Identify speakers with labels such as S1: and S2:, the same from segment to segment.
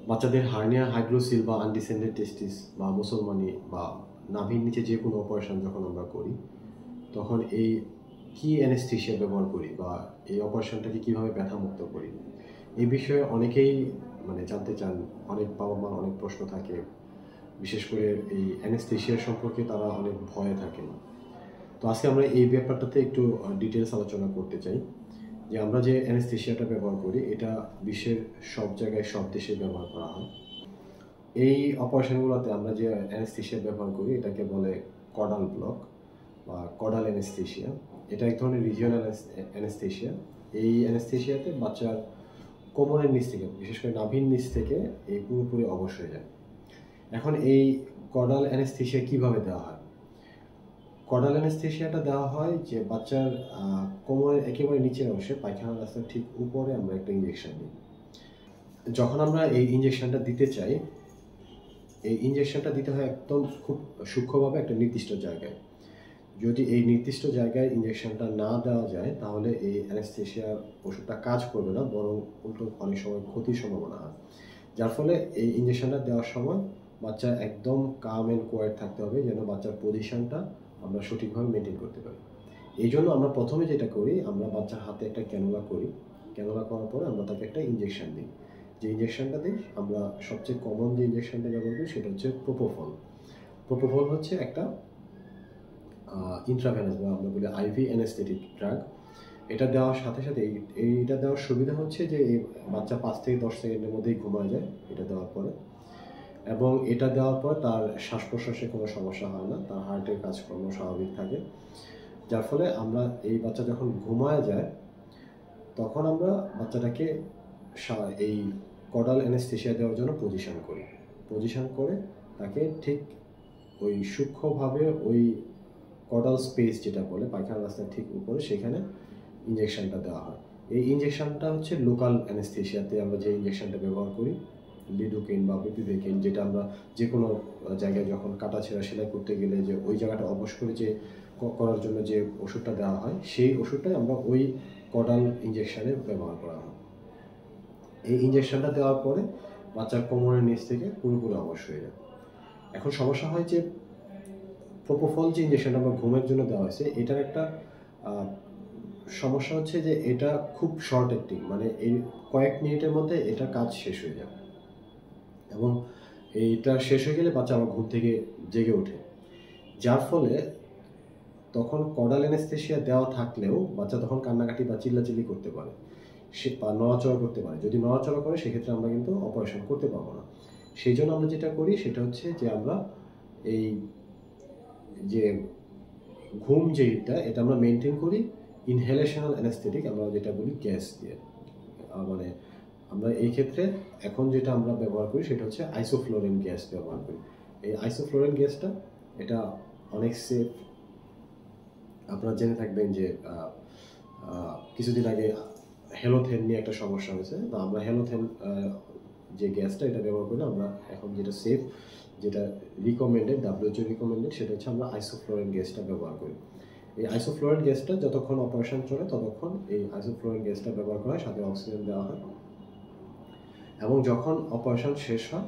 S1: বাচ্চাদের hernia hydrocele বা undescended টেস্টিস বা মুসলমানি বা নাভির নিচে যে কোনো অপারেশন যখন আমরা করি তখন এই কি অ্যানেস্থেশিয়া ব্যবহার করি বা এই অপারেশনটাকে কীভাবে ব্যথামুক্ত করি এই বিষয়ে অনেকেই জানতে চান। অনেক বাবা মার অনেক প্রশ্ন থাকে, বিশেষ করে এই অ্যানেস্থেশিয়া সম্পর্কে তারা অনেক ভয়ে থাকেন। তো আজকে আমরা এই ব্যাপারটাতে একটু ডিটেলস আলোচনা করতে চাই যে আমরা যে অ্যানেস্থেশিয়াটা ব্যবহার করি এটা বিশ্বের সব জায়গায় সব দেশে ব্যবহার করা হয়। এই অপারেশনগুলোতে আমরা যে অ্যানেস্থেশিয়া ব্যবহার করি এটাকে বলে কডাল ব্লক বা কডাল অ্যানেস্থেশিয়া। এটা এক ধরনের রিজিওনাল অ্যানেস্থেশিয়া। এই অ্যানেস্থেশিয়াতে বাচ্চার কোমরের নিচ থেকে, বিশেষ করে নাভির নিচ থেকে এই পুরোপুরি অবশ হয়ে যায়। এখন এই কডাল অ্যানেস্থেশিয়া কীভাবে দেওয়া হয়? কডাল অ্যানেস্থেশিয়াটা দেওয়া হয় যে বাচ্চার কোমরের একেবারে নিচের অংশে, পায়খানা রাস্তার ঠিক উপরে আমরা একটা ইঞ্জেকশন দিই। যখন আমরা এই ইঞ্জেকশনটা দিতে চাই, এই ইঞ্জেকশনটা দিতে হয় একদম খুব সূক্ষ্মভাবে একটা নির্দিষ্ট জায়গায়। যদি এই নির্দিষ্ট জায়গায় ইঞ্জেকশনটা না দেওয়া যায় তাহলে এই অ্যানেস্থেশিয়ার ওষুধটা কাজ করবে না, বরং উল্টো অনেক সময় ক্ষতির সম্ভাবনা হয়। যার ফলে এই ইঞ্জেকশনটা দেওয়ার সময় বাচ্চা একদম কাম অ্যান্ড কোয়াইট থাকতে হবে, যেন বাচ্চার পজিশনটা আমরা সঠিকভাবে মেনটেন করতে পারি। এই জন্য আমরা প্রথমে যেটা করি, আমরা বাচ্চার হাতে একটা ক্যানুলা করি। ক্যানুলা করার পরে আমরা তাকে একটা ইঞ্জেকশন দিই। যে ইঞ্জেকশনটা দিই, আমরা সবচেয়ে কমন যে ইঞ্জেকশনটা ব্যবহার করি সেটা হচ্ছে প্রোপোফল। প্রোপোফল হচ্ছে একটা ইন্ট্রাভেনাস বা আমরা বলি আইভি অ্যানেস্থেটিক ড্রাগ। এটা দেওয়ার সাথে সাথে এইটা দেওয়ার সুবিধা হচ্ছে যে এই বাচ্চা 5 থেকে 10 সেকেন্ডের মধ্যেই ঘুমায় যায় এটা দেওয়ার পরে, এবং এটা দেওয়ার পর তার শ্বাস প্রশ্বাসে কোনো সমস্যা হয় না, তার হার্টের কাজকর্ম স্বাভাবিক থাকে। যার ফলে আমরা এই বাচ্চা যখন ঘুমায় যায় তখন আমরা বাচ্চাটাকে এই কডাল অ্যানেস্থেশিয়া দেওয়ার জন্য পজিশন করে তাকে ঠিক ওই সূক্ষ্মভাবে ওই কডাল স্পেস যেটা বলে পায়খানা রাস্তার ঠিক উপরে, সেখানে ইঞ্জেকশনটা দেওয়া হয়। এই ইঞ্জেকশনটা হচ্ছে লোকাল অ্যানেস্থেশিয়াতে আমরা যে ইঞ্জেকশনটা ব্যবহার করি, লিডোকেইন বা বুপিভেকেইন, যেটা আমরা যে কোনো জায়গায় যখন কাটা ছেঁড়া সেলাই করতে গেলে যে ওই জায়গাটা অবশ করে যে করার জন্য যে ওষুধটা দেওয়া হয়, সেই ওষুধটাই আমরা ওই কডাল ইঞ্জেকশনে ব্যবহার করা হয়। এই ইঞ্জেকশনটা দেওয়ার পরে বাচ্চার কোমরের নিচ থেকে পুরোপুরি অবশ হয়ে যায়। এখন সমস্যা হয় যে প্রোপোফল যে ইঞ্জেকশনটা আমরা ঘুমের জন্য দেওয়া হয়েছে, এটার একটা সমস্যা হচ্ছে যে এটা খুব শর্ট অ্যাক্টিং, এই কয়েক মিনিটের মধ্যে এটার কাজ শেষ হয়ে যায়, এবং এইটা শেষ হয়ে গেলে বাচ্চা আবার ঘুম থেকে জেগে ওঠে। যার ফলে তখন কডাল অ্যানেস্থেশিয়া দেওয়া থাকলেও বাচ্চা তখন কান্নাকাটি বা চিল্লাচিল্লি করতে পারে, সে বা নড়াচড়া করতে পারে। যদি নড়াচড়া করে সেক্ষেত্রে আমরা কিন্তু অপারেশন করতে পারবো না। সেই জন্য আমরা যেটা করি সেটা হচ্ছে যে আমরা এই যে ঘুম যেটা, এটা আমরা মেনটেন করি ইনহেলেশনাল অ্যানেস্থেটিক, আমরা যেটা বলি গ্যাস দিয়ে। আমরা এই ক্ষেত্রে এখন যেটা আমরা ব্যবহার করি সেটা হচ্ছে আইসোফ্লোরিন গ্যাস ব্যবহার করি। এই আইসোফ্লোরিন গ্যাসটা এটা অনেক সেফ। আপনারা জেনে থাকবেন যে কিছুদিন আগে হেলোথেন নিয়ে একটা সমস্যা হয়েছে, তো আমরা হেলোথেন যে গ্যাসটা এটা ব্যবহার করি, আমরা এখন যেটা সেফ, যেটা রিকমেন্ডেড, WHO রিকমেন্ডেড, সেটা হচ্ছে আমরা আইসোফ্লোরিন গ্যাসটা ব্যবহার করি। এই আইসোফ্লোরিন গ্যাসটা যতক্ষণ অপারেশন চলে ততক্ষণ এই আইসোফ্লোরিন গ্যাসটা ব্যবহার করা হয়, সাথে অক্সিজেন দেওয়া হয়, এবং যখন অপারেশন শেষ হয়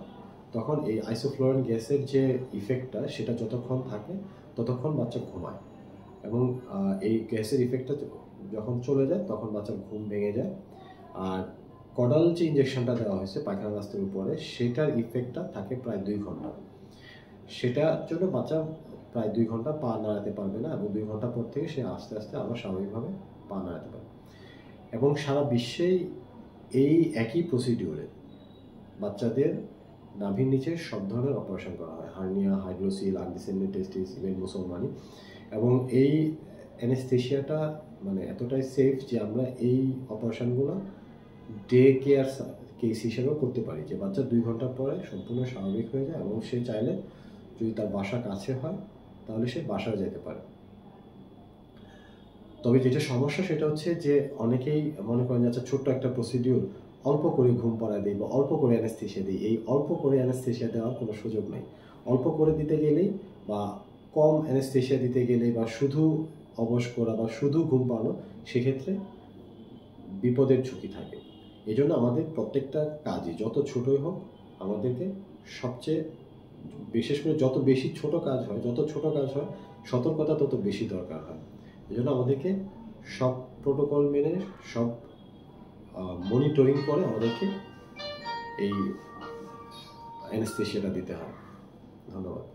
S1: তখন এই আইসোফ্লোরিন গ্যাসের যে ইফেক্টটা সেটা যতক্ষণ থাকে ততক্ষণ বাচ্চা ঘুমায়, এবং এই গ্যাসের ইফেক্টটা যখন চলে যায় তখন বাচ্চার ঘুম ভেঙে যায়। আর কডাল যে ইঞ্জেকশনটা দেওয়া হয়েছে পায়খানা রাস্তার উপরে, সেটার ইফেক্টটা থাকে প্রায় 2 ঘন্টা। সেটার জন্য বাচ্চা প্রায় 2 ঘন্টা পা নাড়াতে পারবে না, এবং 2 ঘন্টা পর থেকে সে আস্তে আস্তে আবার স্বাভাবিকভাবে পা নাড়াতে পারে। এবং সারা বিশ্বেই এই একই প্রসিডিউরে বাচ্চাদের নাভির নিচে সব ধরনের অপারেশন করা হয়, হার্নিয়া, হাইড্রোসিল, আনডিসেন্ডেড টেস্টিস, ইভেন মুসলমানি। এবং এই অ্যানেস্থেশিয়াটা এতটাই সেফ যে আমরা এই অপারেশনগুলো ডে কেয়ার কেস হিসেবেও করতে পারি, যে বাচ্চা 2 ঘন্টা পরে সম্পূর্ণ স্বাভাবিক হয়ে যায়, এবং সে চাইলে যদি তার বাসা কাছে হয় তাহলে সে বাসায় যেতে পারে। তবে যেটা সমস্যা সেটা হচ্ছে যে অনেকেই মনে করেন যে আচ্ছা ছোট্ট একটা প্রসিডিউর, অল্প করে ঘুম পাড়ায় দিই বা অল্প করে অ্যানেস্থেশিয়া দিই। এই অল্প করে অ্যানেস্থেশিয়া দেওয়ার কোনো সুযোগ নেই। অল্প করে দিতে গেলেই বা কম অ্যানেস্থেশিয়া দিতে গেলেই বা শুধু অবশ করা বা শুধু ঘুম পাড়ানো, সেক্ষেত্রে বিপদের ঝুঁকি থাকে। এই জন্য আমাদের প্রত্যেকটা কাজই যত ছোটই হোক আমাদেরকে সবচেয়ে বিশেষ করে যত বেশি ছোট কাজ হয়, সতর্কতা তত বেশি দরকার হয়। এজন্য আমাদেরকে সব প্রোটোকল মেনে, সব মনিটরিং করে আমাদেরকে এই অ্যানেস্থেশিয়াটা দিতে হয়। ধন্যবাদ।